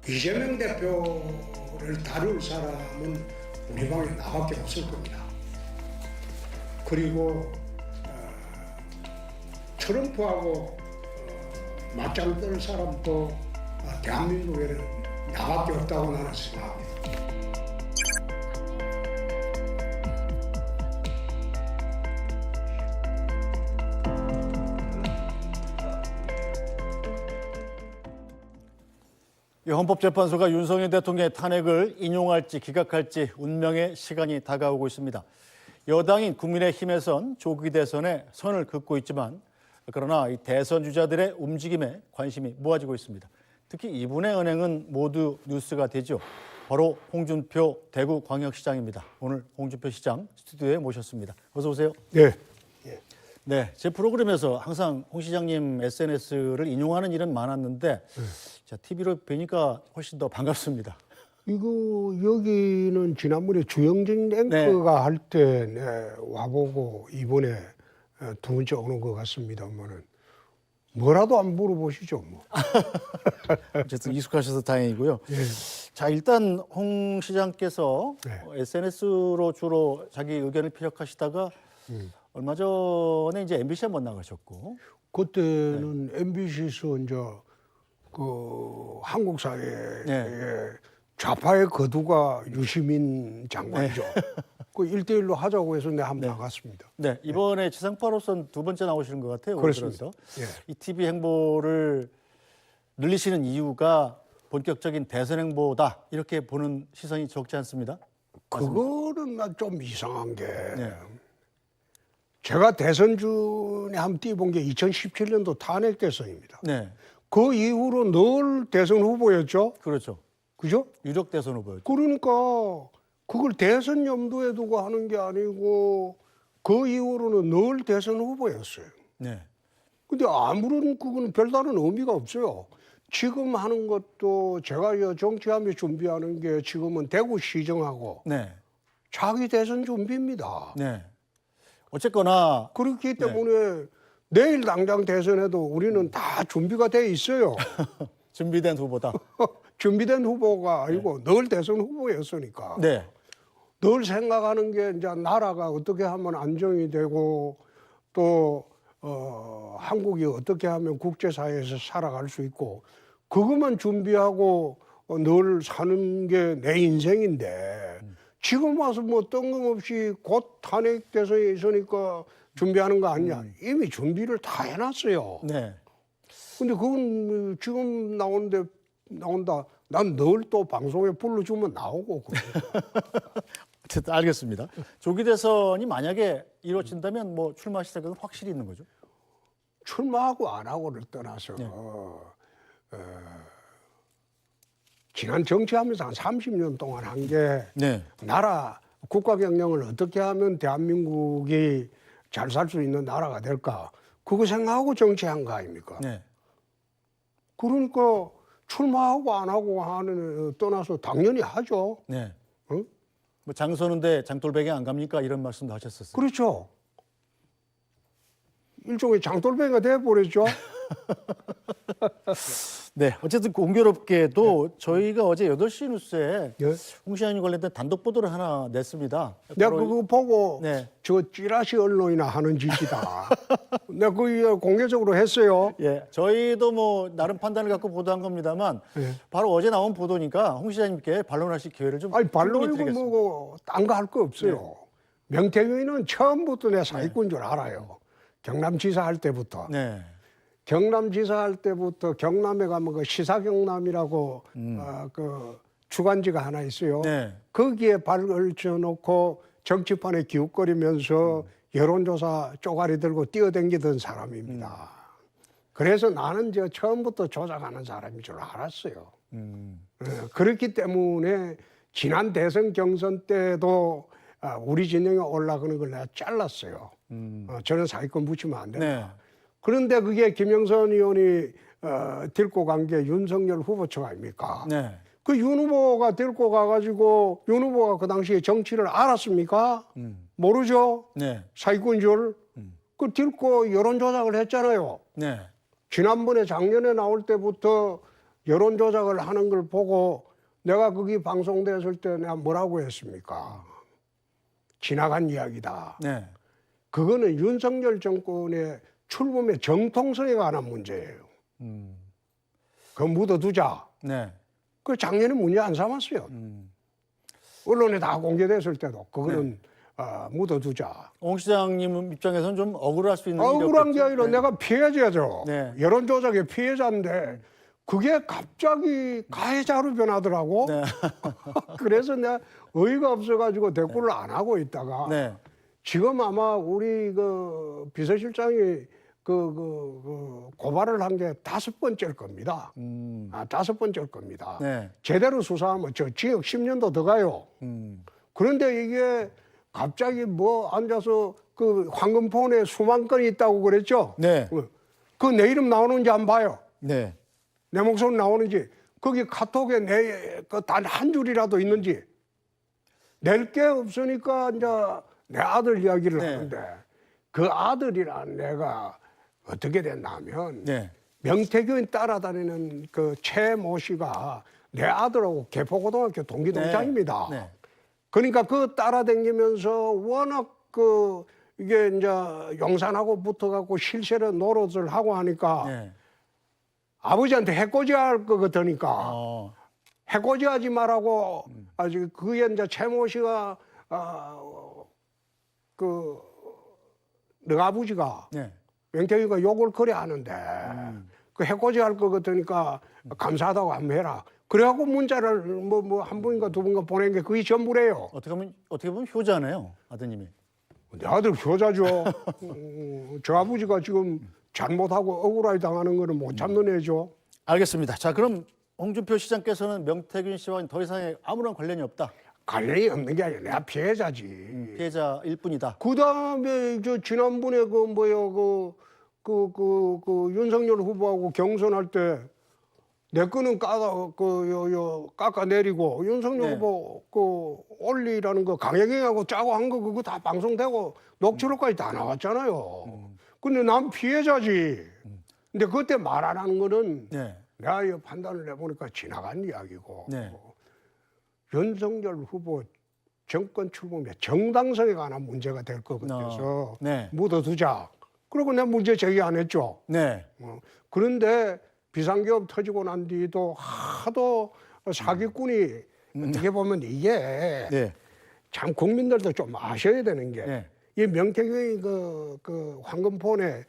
이재명 대표를 다룰 사람은 우리 방에 나밖에 없을 겁니다. 그리고 트럼프하고 맞짱 뜰 사람도 대한민국에는 나밖에 없다고 나는 생각합니다. 헌법재판소가 윤석열 대통령의 탄핵을 인용할지 기각할지 운명의 시간이 다가오고 있습니다. 여당인 국민의힘에선 조기 대선에 선을 긋고 있지만 그러나 이 대선 주자들의 움직임에 관심이 모아지고 있습니다. 특히 이분의 은행은 모두 뉴스가 되죠. 바로 홍준표 대구광역시장입니다. 오늘 홍준표 시장 스튜디오에 모셨습니다. 어서 오세요. 네. 네, 제 프로그램에서 항상 홍 시장님 SNS를 인용하는 일은 많았는데 자, TV로 뵈니까 훨씬 더 반갑습니다. 이거 여기는 지난번에 주영진 앵커가 할 때 와보고 이번에 두 번째 오는 것 같습니다만은 뭐라도 안 물어보시죠 뭐. 어쨌든 익숙하셔서 다행이고요. 예. 자, 일단 홍 시장께서 SNS로 주로 자기 의견을 피력하시다가 얼마 전에 이제 MBC 한번 나가셨고 그때는 MBC에서 이제 그 한국 사회의 좌파의 거두가 유시민 장관이죠. 그 1대1로 하자고 해서 내가 한번 나갔습니다. 네, 이번에 지상파로선 두 번째 나오시는 것 같아요. 그렇습니다. 이 TV 행보를 늘리시는 이유가 본격적인 대선 행보다 이렇게 보는 시선이 적지 않습니다. 그거는 나 좀 이상한 게 제가 대선 중에 한번 뛰어본 게 2017년도 탄핵 대선입니다. 네, 그 이후로 늘 대선 후보였죠. 그렇죠. 그죠? 유력 대선 후보였죠. 그러니까 그걸 대선 염두에 두고 하는 게 아니고 그 이후로는 늘 대선 후보였어요. 네, 근데 아무런 그거는 별다른 의미가 없어요. 지금 하는 것도 제가 정치하며 준비하는 게 지금은 대구시정하고 네, 자기 대선 준비입니다. 네. 어쨌거나 그렇기 때문에 내일 당장 대선에도 우리는 다 준비가 돼 있어요. 준비된 후보다. 준비된 후보가 아니고 늘 대선 후보였으니까. 네, 늘 생각하는 게 이제 나라가 어떻게 하면 안정이 되고 또 한국이 어떻게 하면 국제사회에서 살아갈 수 있고 그것만 준비하고 늘 사는 게 내 인생인데 지금 와서 뭐 뜬금없이 곧 탄핵 대선에 있으니까 준비하는 거 아니냐. 이미 준비를 다 해놨어요. 네. 근데 그건 지금 나온다. 난 늘 또 방송에 불러주면 나오고. 어쨌든 알겠습니다. 조기 대선이 만약에 이루어진다면 뭐 출마하실 생각은 확실히 있는 거죠? 출마하고 안 하고를 떠나서 지난 정치하면서 한 30년 동안 한 게 나라 국가 경영을 어떻게 하면 대한민국이 잘 살 수 있는 나라가 될까 그거 생각하고 정치한 거 아닙니까? 네. 그러니까 출마하고 안 하고 하는 떠나서 당연히 하죠. 네. 응? 뭐 장서는데 장돌배기 안 갑니까? 이런 말씀도 하셨었어요. 그렇죠. 일종의 장돌배가 돼버렸죠. 네, 어쨌든 공교롭게도 저희가 어제 8시 뉴스에 홍 시장님 관련된 단독 보도를 하나 냈습니다. 내가 그거 보고 네. 저 찌라시 언론이나 하는 짓이다. 내가 그거 공개적으로 했어요. 예, 저희도 뭐 나름 판단을 갖고 보도한 겁니다만 바로 어제 나온 보도니까 홍 시장님께 반론하실 기회를 좀 아니 충분히 반론이고 드리겠습니다. 뭐고 딴 거 할 거 없어요. 명태균이는 처음부터 내 사기꾼인 줄 알아요. 경남지사 할 때부터. 네. 경남지사 할 때부터 경남에 가면 그 시사경남이라고 그 주간지가 하나 있어요. 네. 거기에 발을 쳐놓고 정치판에 기웃거리면서 여론조사 쪼가리 들고 뛰어댕기던 사람입니다. 그래서 나는 저 처음부터 조작하는 사람인 줄 알았어요. 그렇기 때문에 지난 대선 경선 때도 우리 진영에 올라가는 걸 내가 잘랐어요. 저는 사기꾼 묻히면 안 된다. 네. 그런데 그게 김영선 의원이 데리고 간 게 윤석열 후보 측 아닙니까? 네. 그 윤 후보가 데리고 가가지고 윤 후보가 그 당시에 정치를 알았습니까? 모르죠? 네. 사기꾼 줄. 그 데리고 여론조작을 했잖아요. 네. 지난번에 작년에 나올 때부터 여론 조작을 하는 걸 보고 내가 거기 방송됐을 때 내가 뭐라고 했습니까? 지나간 이야기다. 네. 그거는 윤석열 정권의 출범의 정통성에 관한 문제예요. 그거 묻어두자. 네. 그 작년에 문제 안 삼았어요. 언론에 다 공개됐을 때도 그거는 묻어두자. 옹 시장님 입장에서는 좀 억울할 수 있는 일이 억울한 게 없겠죠? 아니라 네. 내가 피해자죠. 네. 여론조작의 피해자인데 그게 갑자기 가해자로 변하더라고. 네. 그래서 내가 어이가 없어가지고 댓글을 안 하고 있다가 네. 지금 아마 우리 그 비서실장이 그 고발을 한 게 5번째일 겁니다. 5번째일 겁니다. 네. 제대로 수사하면 저 징역 10년도 더 가요. 그런데 이게 갑자기 뭐 앉아서 그 황금폰에 수만 건이 있다고 그랬죠? 네. 그 내 이름 나오는지 안 봐요. 네. 내 목소리 나오는지. 거기 카톡에 단 한 줄이라도 있는지. 낼 게 없으니까 이제 내 아들 이야기를 네. 하는데 그 아들이란 내가 어떻게 됐냐면 네. 명태균 따라다니는 그 최모 씨가 내 아들하고 개포고등학교 동기 동창입니다. 네. 그러니까 그 따라다니면서 워낙 그 이게 이제 용산하고 붙어갖고 실세로 노릇을 하고 하니까 네. 아버지한테 해코지할 것 같으니까 어. 해코지하지 말라고 아직 그게 이제 최모 씨가 그 너 아버지가 네. 명태균이가 욕을 그래 하는데 그 해코지할 것 같으니까 감사하다고 한번 해라. 그래갖고 문자를 뭐 한 분인가 두 분가 보낸 게 그게 전부래요. 어떻게 보면 효자네요, 아드님이. 내 아들 효자죠. 저 아버지가 지금 잘못하고 억울하게 당하는 거는 못 참는 애죠. 알겠습니다. 자, 그럼 홍준표 시장께서는 명태균 씨와 더 이상의 아무런 관련이 없다. 관련이 없는 게 아니라 내가 피해자지. 피해자일 뿐이다. 그 다음에 저 지난번에 그 뭐요 그 윤석열 후보하고 경선할 때 내 거는 깎아 내리고 윤석열 네. 후보 그 올리라는 거 강혜경하고 짜고 한 거 그거 다 방송되고 녹취록까지 다 나왔잖아요. 근데 난 피해자지. 근데 그때 말 안 하는 거는 네. 내가 이 판단을 해보니까 지나간 이야기고 네. 윤석열 후보 정권 출범의 정당성에 관한 문제가 될 것 같아서 네. 묻어두자. 그리고 내가 문제 제기 안 했죠. 네. 그런데 비상계엄 터지고 난 뒤도 하도 사기꾼이 어떻게 보면 이게 네. 참 국민들도 좀 아셔야 되는 게 네. 이 명태균이 그 황금폰에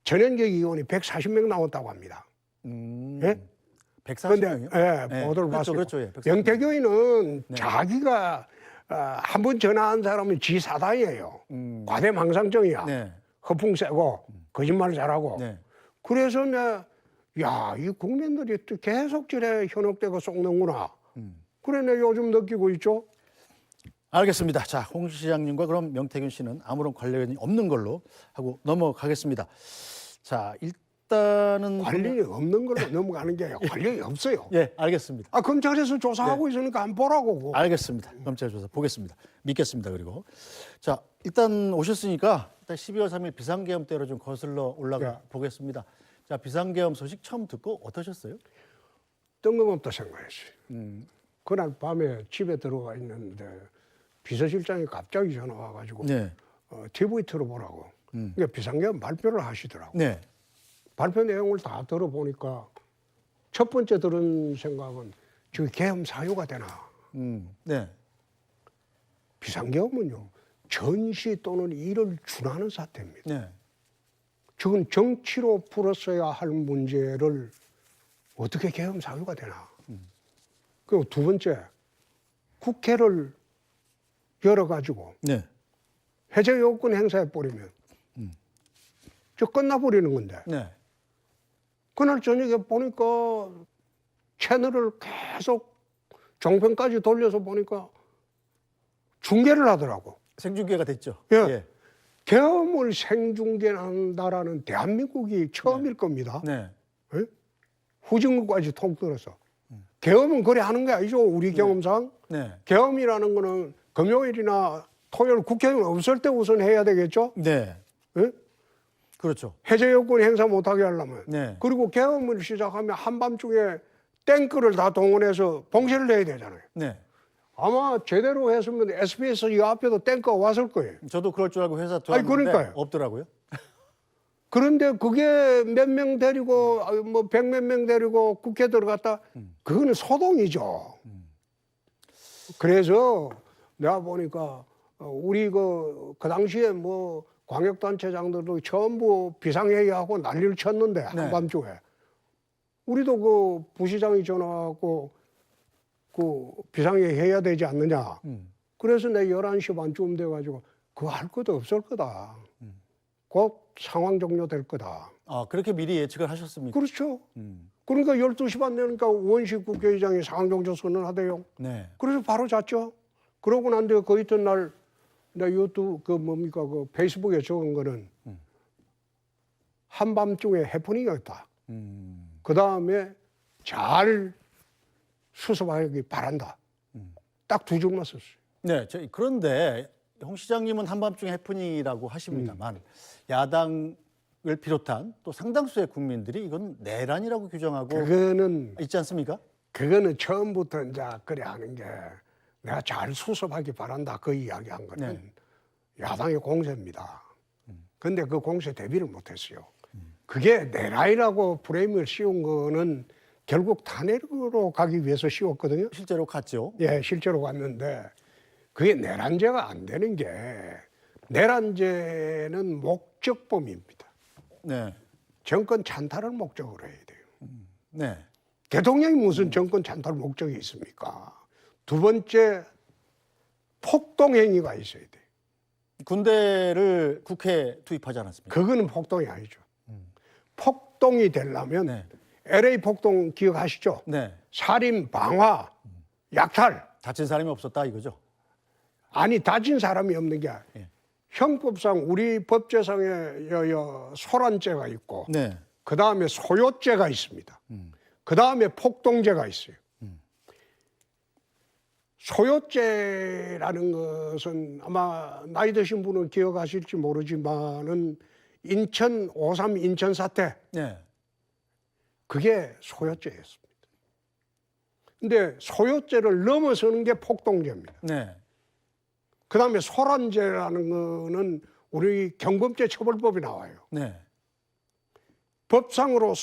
전현직 의원이 140명 나왔다고 합니다. 예? 140명이요? 예, 네. 보도를 그렇죠, 봤어요. 그렇죠. 예, 140명. 명태균은 자기가 한 번 전화한 사람은 지 사단이에요. 과대망상증이야. 네. 허풍 세고 거짓말 잘하고. 네. 그래서 야, 이 국민들이 또 계속 저래 현혹되고 속는구나. 그래 내 요즘 느끼고 있죠. 알겠습니다. 자, 홍 시장님과 그럼 명태균 씨는 아무런 관련이 없는 걸로 하고 넘어가겠습니다. 자, 일단은 관련이 없는 걸로 넘어가는 게 관련이 없어요. 예, 알겠습니다. 검찰에서 조사하고 있으니까 안 보라고. 알겠습니다. 검찰 조사 보겠습니다. 믿겠습니다. 그리고 자, 일단 오셨으니까 일단 12월 3일 비상계엄 때로 좀 거슬러 올라가 보겠습니다. 자, 비상계엄 소식 처음 듣고 어떠셨어요? 뜬금없다 생각했어요. 그날 밤에 집에 들어가 있는데 비서실장이 갑자기 전화 와가지고 네. TV 틀어보라고. 그러니까 비상계엄 발표를 하시더라고. 네. 발표 내용을 다 들어보니까 첫 번째 들은 생각은 저 계엄 사유가 되나. 네. 비상계엄은요 전시 또는 일을 준하는 사태입니다. 네. 저건 정치로 풀었어야 할 문제를 어떻게 계엄 사유가 되나. 그리고 두 번째 국회를 열어가지고 네. 해제 요건 행사해버리면 저 끝나버리는 건데 네. 그날 저녁에 보니까 채널을 계속 종편까지 돌려서 보니까 중계를 하더라고. 생중계가 됐죠. 예. 계엄을 생중계한다라는 대한민국이 처음일 겁니다. 네. 예? 후진국까지 통틀어서. 계엄은 그래 하는 게 아니죠. 우리 경험상. 네. 계엄이라는 거는 금요일이나 토요일 국회의원 없을 때 우선 해야 되겠죠. 네. 예? 그렇죠. 해제 요건 행사 못하게 하려면. 네. 그리고 계엄을 시작하면 한밤중에 탱크를 다 동원해서 봉쇄를 해야 되잖아요. 네. 아마 제대로 했으면 SBS 이 앞에도 탱크가 왔을 거예요. 저도 그럴 줄 알고 회사 아니, 들어갔는데 그러니까요. 없더라고요. 그런데 그게 몇 명 데리고 뭐 100몇 명 데리고 국회 들어갔다 그거는 소동이죠. 그래서 내가 보니까 우리 그 당시에 뭐 광역단체장들도 전부 비상회의하고 난리를 쳤는데 네. 한밤중에 우리도 그 부시장이 전화하고 그 비상회의 해야 되지 않느냐. 그래서 내 11시 반쯤 돼가지고 그거 할 것도 없을 거다. 곧 상황 종료될 거다. 아, 그렇게 미리 예측을 하셨습니까? 그렇죠. 그러니까 12시 반 되니까 원식 국회의장이 상황 종료 선언하대요. 네. 그래서 바로 잤죠. 그러고 난 뒤에 그 이튿날 내 유튜브 그 뭡니까 그 페이스북에 적은 거는 한밤중에 해프닝이었다. 그 다음에 잘 수습하기 바란다. 딱 두 줄만 썼어요. 네. 그런데 홍 시장님은 한밤중에 해프닝이라고 하십니다만 야당을 비롯한 또 상당수의 국민들이 이건 내란이라고 규정하고 그거는 있지 않습니까? 처음부터 이제 그래 하는 게 내가 잘 수습하기 바란다 그 이야기한 거는 네. 야당의 공세입니다. 근데 그 공세 대비를 못했어요. 그게 내란이라고 프레임을 씌운 거는 결국 탄핵으로 가기 위해서 씌웠거든요. 실제로 갔죠. 예, 실제로 갔는데 그게 내란죄가 안 되는 게 내란죄는 목적범입니다. 네. 정권 찬탈을 목적으로 해야 돼요. 네. 대통령이 무슨 정권 찬탈 목적이 있습니까? 두 번째 폭동행위가 있어야 돼요. 군대를 국회에 투입하지 않았습니까? 그거는 폭동이 아니죠. 폭동이 되려면 네. LA 폭동 기억하시죠? 네. 살인, 방화, 약탈. 다친 사람이 없었다 이거죠. 아니 다친 사람이 없는 게 아니라 예. 형법상 우리 법제상에 소란죄가 있고 네. 그 다음에 소요죄가 있습니다. 그 다음에 폭동죄가 있어요. 소요죄라는 것은 아마 나이 드신 분은 기억하실지 모르지만은 인천 5.3 인천 사태 네. 그게 소요죄였습니다. 근데 소요죄를 넘어서는 게 폭동죄입니다. 네. 그 다음에 소란죄라는 거는 우리 경범죄 처벌법이 나와요. 네. 법상으로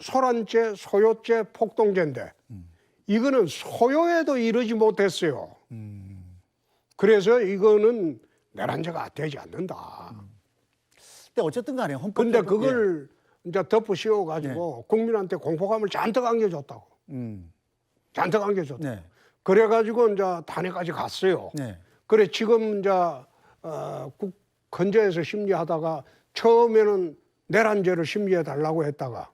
소란죄, 소요죄, 폭동죄인데 이거는 소요에도 이르지 못했어요. 그래서 이거는 내란죄가 되지 않는다. 근데 어쨌든 간에 헌법. 근데 그걸 이제 덮어 씌워가지고 국민한테 공포감을 잔뜩 안겨줬다고. 잔뜩 안겨줬다. 네. 그래가지고 이제 탄핵까지 갔어요. 네. 그래 지금 이제 헌재에서 심리하다가 처음에는 내란죄를 심리해 달라고 했다가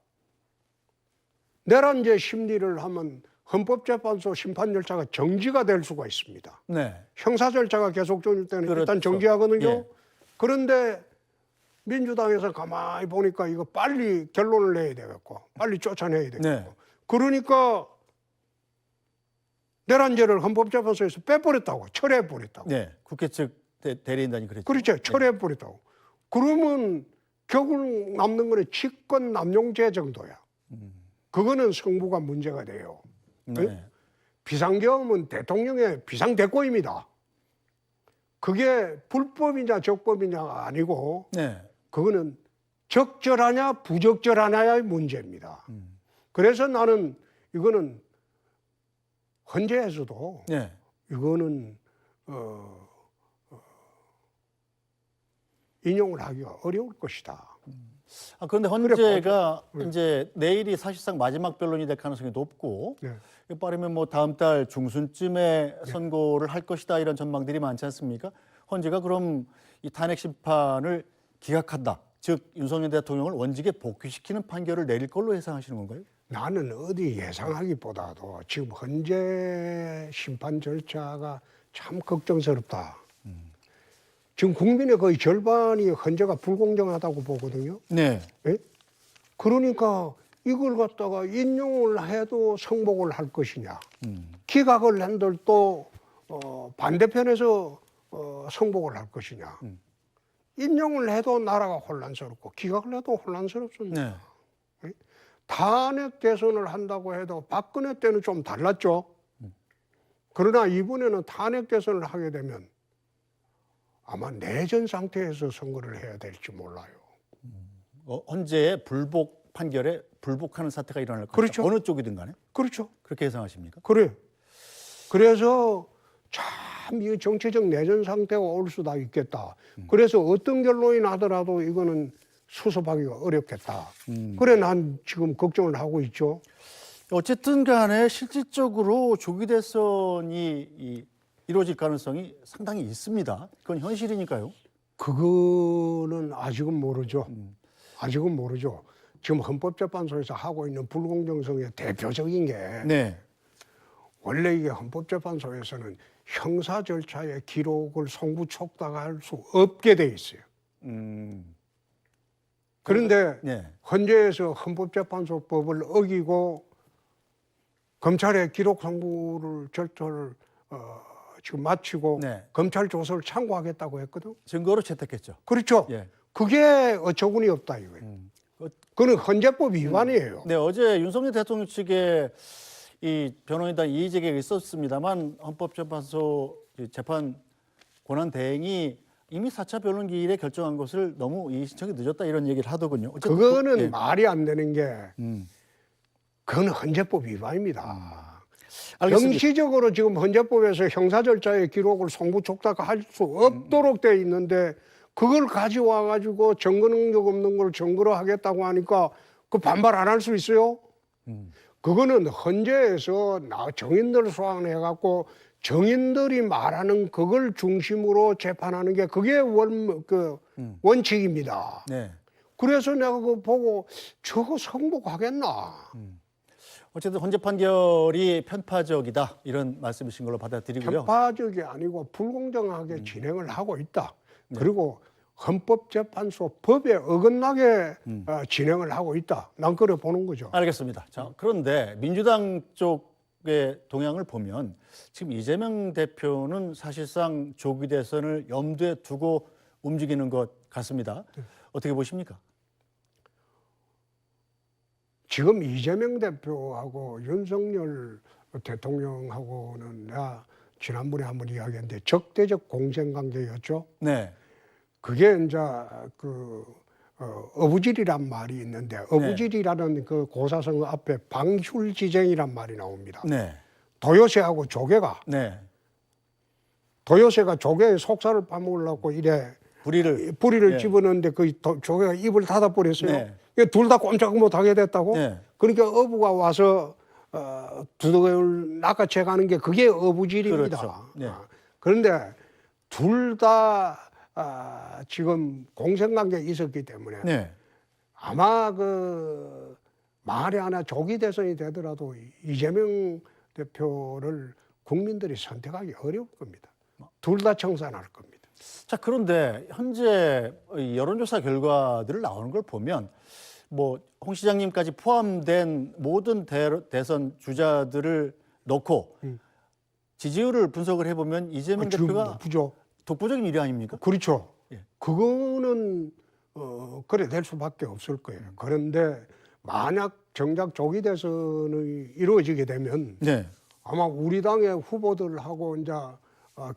내란죄 심리를 하면 헌법재판소 심판 절차가 정지가 될 수가 있습니다. 네. 형사 절차가 계속 존일 때는 그렇죠. 일단 정지하거든요. 예. 그런데 민주당에서 가만히 보니까 이거 빨리 결론을 내야 되겠고 빨리 쫓아내야 되겠고 네. 그러니까 내란죄를 헌법재판소에서 빼버렸다고 철회해버렸다고. 네. 국회 측 대리인단이 그랬죠. 그렇죠. 철회해버렸다고. 그러면 결국 남는 거는 직권 남용죄 정도야. 그거는 성부가 문제가 돼요. 네. 비상계엄은 대통령의 비상대권입니다. 그게 불법이냐 적법이냐가 아니고 네. 그거는 적절하냐 부적절하냐의 문제입니다. 그래서 나는 이거는 헌재에서도 네. 이거는 인용을 하기가 어려울 것이다. 아, 그런데 헌재가 이제 내일이 사실상 마지막 변론이 될 가능성이 높고 네. 빠르면 뭐 다음 달 중순쯤에 선고를 할 것이다 이런 전망들이 많지 않습니까? 헌재가 그럼 이 탄핵 심판을 기각한다. 즉 윤석열 대통령을 원직에 복귀시키는 판결을 내릴 걸로 예상하시는 건가요? 나는 어디 예상하기보다도 지금 헌재 심판 절차가 참 걱정스럽다. 지금 국민의 거의 절반이 헌재가 불공정하다고 보거든요. 네. 예? 그러니까 이걸 갖다가 인용을 해도 성복을 할 것이냐, 기각을 한들 또 반대편에서 성복을 할 것이냐. 인용을 해도 나라가 혼란스럽고 기각을 해도 혼란스럽습니다. 네. 탄핵 개선을 한다고 해도 박근혜 때는 좀 달랐죠. 그러나 이번에는 탄핵 개선을 하게 되면 아마 내전 상태에서 선거를 해야 될지 몰라요. 언제 불복 판결에 불복하는 사태가 일어날 것이다. 그렇죠. 어느 쪽이든 간에 그렇죠. 그렇게 예상하십니까? 그래. 그래서 참 이 정치적 내전 상태가 올 수도 있겠다. 그래서 어떤 결론이 나더라도 이거는 수습하기가 어렵겠다. 그래 난 지금 걱정을 하고 있죠. 어쨌든 간에 실질적으로 조기 대선이 이루어질 가능성이 상당히 있습니다. 그건 현실이니까요. 그거는 아직은 모르죠. 아직은 모르죠. 지금 헌법재판소에서 하고 있는 불공정성의 대표적인 게 네. 원래 이게 헌법재판소에서는 형사 절차의 기록을 송부 촉탁할 수 없게 돼 있어요. 그런데 네. 헌재에서 헌법재판소법을 어기고 검찰의 기록 송부를 절차를 지금 마치고 네. 검찰 조서를 참고하겠다고 했거든. 증거로 채택했죠. 그렇죠. 예. 그게 어처구니 없다 이거예요. 그건 헌재법 위반이에요. 네, 어제 윤석열 대통령 측에 이 변호인단 이의제기가 있었습니다만 헌법재판소 재판 권한 대행이 이미 4차 변론 기일에 결정한 것을 너무 이 신청이 늦었다 이런 얘기를 하더군요. 어쨌든 그거는 예. 말이 안 되는 게 그건 헌재법 위반입니다. 알겠습니다. 정치적으로 지금 헌재법에서 형사 절차의 기록을 송부 촉탁할 수 없도록 돼 있는데 그걸 가져와 가지고 증거 능력 없는 걸 증거로 하겠다고 하니까 그 반발 안 할 수 있어요? 그거는 헌재에서 정인들 소환해 갖고 정인들이 말하는 그걸 중심으로 재판하는 게 그게 원칙입니다. 네. 그래서 내가 그거 보고 저거 성공하겠나? 어쨌든 헌재 판결이 편파적이다 이런 말씀이신 걸로 받아들이고요. 편파적이 아니고 불공정하게 진행을 하고 있다. 그리고 헌법재판소 법에 어긋나게 진행을 하고 있다. 난 그래 보는 거죠. 알겠습니다. 자, 그런데 민주당 쪽의 동향을 보면 지금 이재명 대표는 사실상 조기 대선을 염두에 두고 움직이는 것 같습니다. 어떻게 보십니까? 지금 이재명 대표하고 윤석열 대통령하고는 내가 지난번에 한번 이야기했는데 적대적 공생관계였죠. 네. 그게 이제 어부질이란 말이 있는데 어부질이라는 그 고사성 앞에 방출지쟁이란 말이 나옵니다. 네. 도요새하고 조개가 네. 도요새가 조개의 속살을 파먹으려고 이래 부리를 네. 집어넣는데 그 조개가 입을 닫아버렸어요. 네. 둘 다 꼼짝 못하게 됐다고. 네. 그러니까 어부가 와서 두둑을 낚아채가는 게 그게 어부질입니다. 그렇죠. 네. 그런데 둘 다 지금 공생관계에 있었기 때문에 네. 아마 만에 하나 조기 대선이 되더라도 이재명 대표를 국민들이 선택하기 어려울 겁니다. 둘 다 청산할 겁니다. 자, 그런데 현재 여론조사 결과들을 나오는 걸 보면 뭐 홍 시장님까지 포함된 모든 대선 주자들을 넣고 지지율을 분석을 해보면 이재명 지금 대표가 높죠. 독보적인 1위 아닙니까? 그렇죠. 예. 그거는 그래 될 수밖에 없을 거예요. 그런데 만약 정작 조기 대선이 이루어지게 되면 네. 아마 우리 당의 후보들하고 이제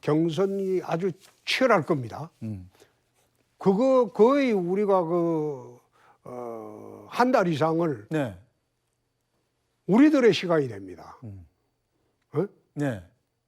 경선이 아주 치열할 겁니다. 그거 거의 우리가 한 달 이상을 네. 우리들의 시간이 됩니다. 네.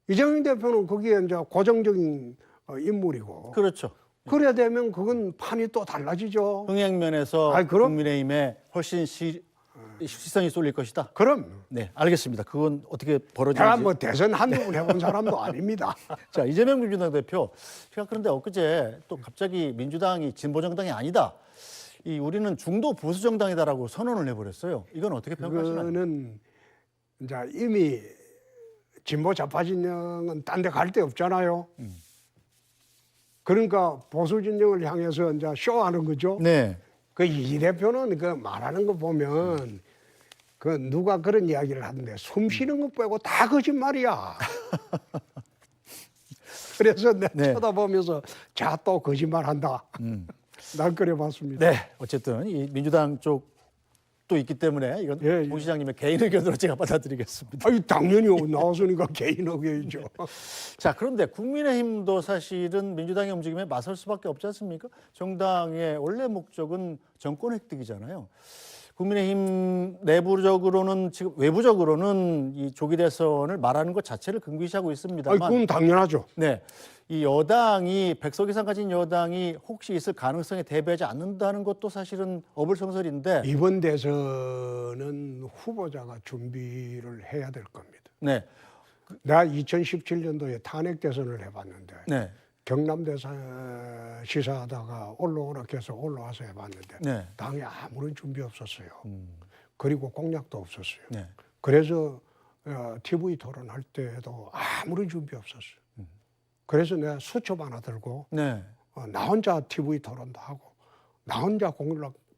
이재명 대표는 거기에 이제 고정적인 인물이고. 그렇죠. 그래야 되면 그건 판이 또 달라지죠. 흥행면에서 아이, 그럼? 국민의힘에 훨씬 시선이 쏠릴 것이다. 그럼 네, 알겠습니다. 그건 어떻게 벌어지는지. 제가 뭐 대선 한두 번 해본 사람도 아닙니다. 자, 이재명 민주당 대표. 제가 그런데 엊그제 또 갑자기 민주당이 진보 정당이 아니다. 우리는 중도 보수 정당이다라고 선언을 해버렸어요. 이건 어떻게 평가하시나요? 그거는 이제 이미 진보 좌파 진영은 딴 데 갈 데 없잖아요. 그러니까 보수 진영을 향해서 이제 쇼하는 거죠. 네. 그 이 대표는 그 말하는 거 보면 그 누가 그런 이야기를 하던데 숨 쉬는 거 빼고 다 거짓말이야. 그래서 내가 네. 쳐다보면서 자 또 거짓말한다. 난 그래 봤습니다. 네. 어쨌든 이 민주당 쪽 또 있기 때문에 이건 예, 예. 홍 시장님의 개인 의견으로 제가 받아들이겠습니다. 아니 당연히 나왔으니까 개인 의견이죠. 자, 그런데 국민의힘도 사실은 민주당의 움직임에 맞설 수밖에 없지 않습니까? 정당의 원래 목적은 정권 획득이잖아요. 국민의힘 내부적으로는 지금 외부적으로는 이 조기 대선을 말하는 것 자체를 금기시하고 아니 있습니다만, 그건 당연하죠. 네, 이 여당이 100석 이상 가진 여당이 혹시 있을 가능성에 대비하지 않는다는 것도 사실은 어불성설인데, 이번 대선은 후보자가 준비를 해야 될 겁니다. 네, 내가 2017년도에 탄핵 대선을 해봤는데 네, 경남대사 시사하다가 올라오라 해서 올라와서 해봤는데 네, 당에 아무런 준비 없었어요. 그리고 공약도 없었어요. 네, 그래서 TV 토론할 때도 아무런 준비 없었어요. 그래서 내가 수첩 하나 들고 네, 나 혼자 TV 토론도 하고 나 혼자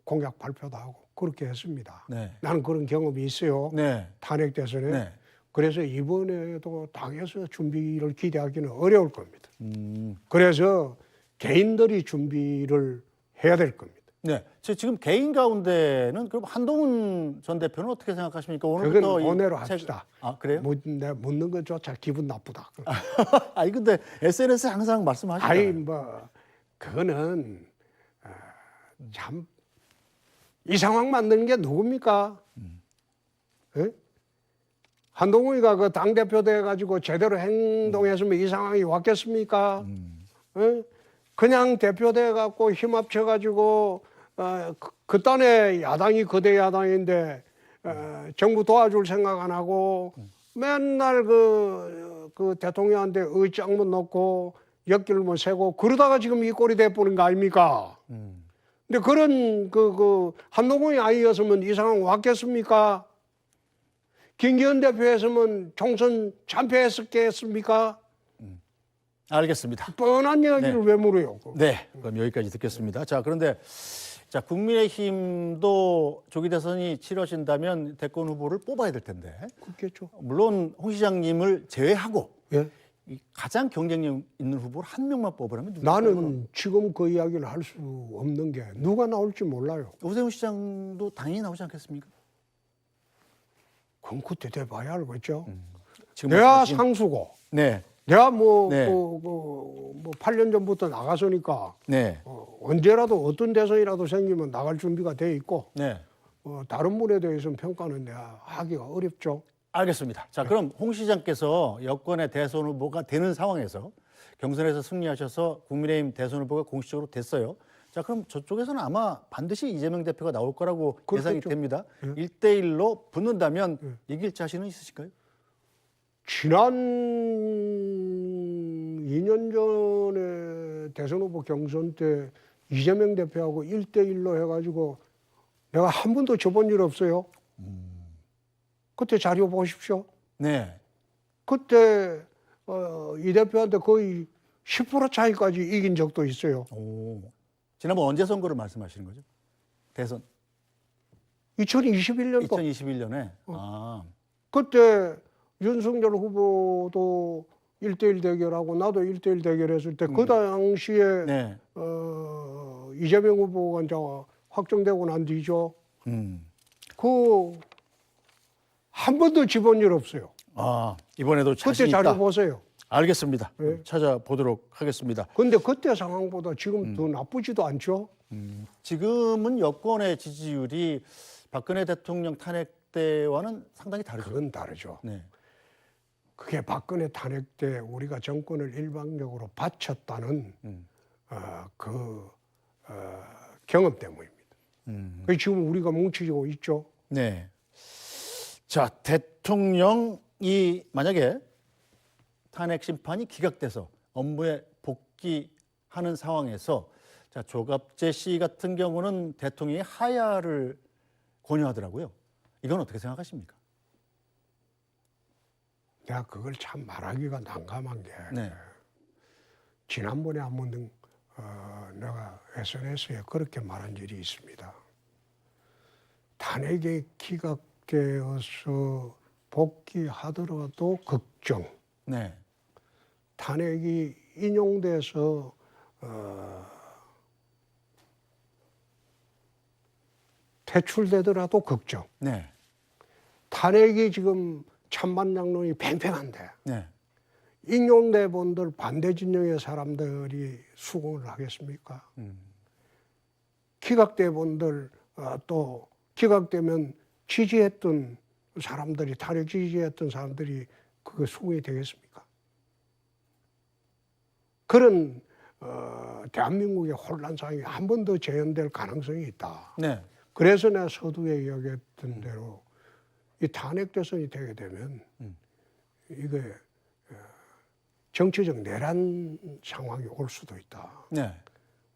공약 발표도 하고 그렇게 했습니다. 네, 나는 그런 경험이 있어요. 네, 탄핵 대선에. 네. 그래서 이번에도 당에서 준비를 기대하기는 어려울 겁니다. 그래서 개인들이 준비를 해야 될 겁니다. 네, 지금 개인 가운데는 그럼 한동훈 전 대표는 어떻게 생각하십니까? 그건 오늘부터 본회로 합시다. 아, 그래요? 내가 묻는 것조차 기분 나쁘다. 아니 근데 SNS에 항상 말씀하시잖아요. 아니 뭐 그거는 참 이 상황 만드는 게 누굽니까? 예? 한동훈이가 그 당대표 돼가지고 제대로 행동했으면 이 상황이 왔겠습니까? 예? 그냥 대표 돼갖고 힘 합쳐가지고 그딴에 야당이 거대 야당인데 정부 도와줄 생각 안 하고 맨날 그 대통령한테 의장문 넣고 엿길문 세고 그러다가 지금 이 꼴이 돼버린 거 아닙니까? 근데 그런 그 한동훈이 아니었으면 이 상황 왔겠습니까? 김기현 대표였으면 총선 참패했겠습니까? 알겠습니다. 뻔한 이야기를 왜 물어요? 네, 그럼 여기까지 듣겠습니다. 자, 그런데 자 국민의힘도 조기 대선이 치러진다면 대권 후보를 뽑아야 될 텐데 그렇겠죠. 물론 홍 시장님을 제외하고 예. 이 가장 경쟁력 있는 후보를 한 명만 뽑으라면 누굴까요? 나는 지금 그 이야기를 할 수 없는 게 누가 나올지 몰라요. 오세훈 시장도 당연히 나오지 않겠습니까? 그럼 그때 돼봐야 알겠죠. 지금 내가 말씀하신- 상수고, 네, 내가 네. 뭐 8년 전부터 나갔으니까 네, 언제라도 어떤 대선이라도 생기면 나갈 준비가 돼 있고 네. 다른 분에 대해서는 평가는 내가 하기가 어렵죠. 알겠습니다. 자, 그럼 홍 시장께서 여권의 대선 후보가 되는 상황에서 경선에서 승리하셔서 국민의힘 대선 후보가 공식적으로 됐어요. 자, 그럼 저쪽에서는 아마 반드시 이재명 대표가 나올 거라고 예상이 그렇겠죠. 됩니다. 1대1로 붙는다면 이길 자신은 있으실까요? 지난 2년 전에 대선 후보 경선 때 이재명 대표하고 1대1로 해가지고 내가 한 번도 져본 일 없어요. 그때 자료 보십시오. 네. 그때 이 대표한테 거의 10% 차이까지 이긴 적도 있어요. 오. 지난번 언제 선거를 말씀하시는 거죠? 대선 2021년도 2021년에. 아. 그때 윤석열 후보도 1대1 대결하고 나도 1대1 대결했을 때 그 당시에 네. 이재명 후보가 이제 확정되고 난 뒤죠. 그 한 번도 지본 일 없어요. 아, 이번에도 자신 그때 있다. 자료 보세요. 알겠습니다. 네. 찾아보도록 하겠습니다. 근데 그때 상황보다 지금 더 나쁘지도 않죠. 지금은 여권의 지지율이 박근혜 대통령 탄핵 때와는 상당히 다르죠. 그건 다르죠. 네. 그게 박근혜 탄핵 때 우리가 정권을 일방적으로 바쳤다는 경험 때문입니다. 그게 지금 우리가 뭉치고 있죠. 네. 자, 대통령이 만약에 탄핵 심판이 기각돼서 업무에 복귀하는 상황에서 자, 조갑재 씨 같은 경우는 대통령이 하야를 권유하더라고요. 이건 어떻게 생각하십니까? 내가 그걸 참 말하기가 난감한 게 네. 지난번에 한번 내가 SNS에 그렇게 말한 일이 있습니다. 탄핵이 기각되어서 복귀하더라도 걱정. 네. 탄핵이 인용돼서 퇴출되더라도 걱정. 네. 탄핵이 지금 찬반장론이 팽팽한데 네. 인용대본들 반대 진영의 사람들이 수긍을 하겠습니까? 기각대본들 또 기각되면 지지했던 사람들이 탄핵 지지했던 사람들이 그거 수긍이 되겠습니까? 그런 대한민국의 혼란 상황이 한 번 더 재현될 가능성이 있다. 네. 그래서 내가 서두에 이야기했던 대로 이 탄핵 대선이 되게 되면 이게 정치적 내란 상황이 올 수도 있다. 네.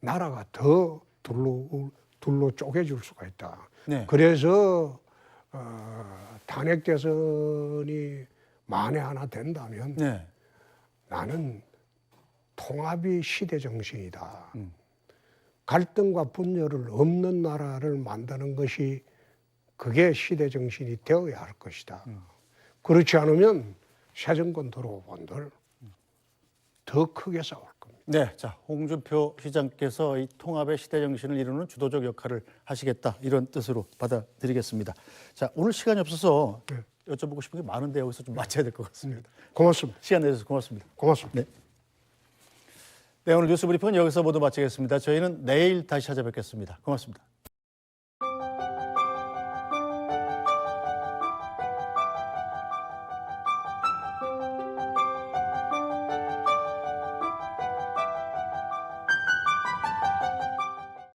나라가 더 둘로 쪼개질 수가 있다. 네. 그래서 탄핵 대선이 만에 하나 된다면 네. 나는 통합이 시대 정신이다. 갈등과 분열을 없는 나라를 만드는 것이 그게 시대 정신이 되어야 할 것이다. 그렇지 않으면 새 정권 들어오본들 더 크게 싸울 겁니다. 네, 자 홍준표 시장께서 이 통합의 시대 정신을 이루는 주도적 역할을 하시겠다 이런 뜻으로 받아들이겠습니다. 자 오늘 시간이 없어서 네. 여쭤보고 싶은 게 많은데 여기서 좀 마쳐야 될 것 같습니다. 고맙습니다. 시간 내주셔서 고맙습니다. 고맙습니다. 네. 네, 오늘 뉴스 브리핑은 여기서 모두 마치겠습니다. 저희는 내일 다시 찾아뵙겠습니다. 고맙습니다.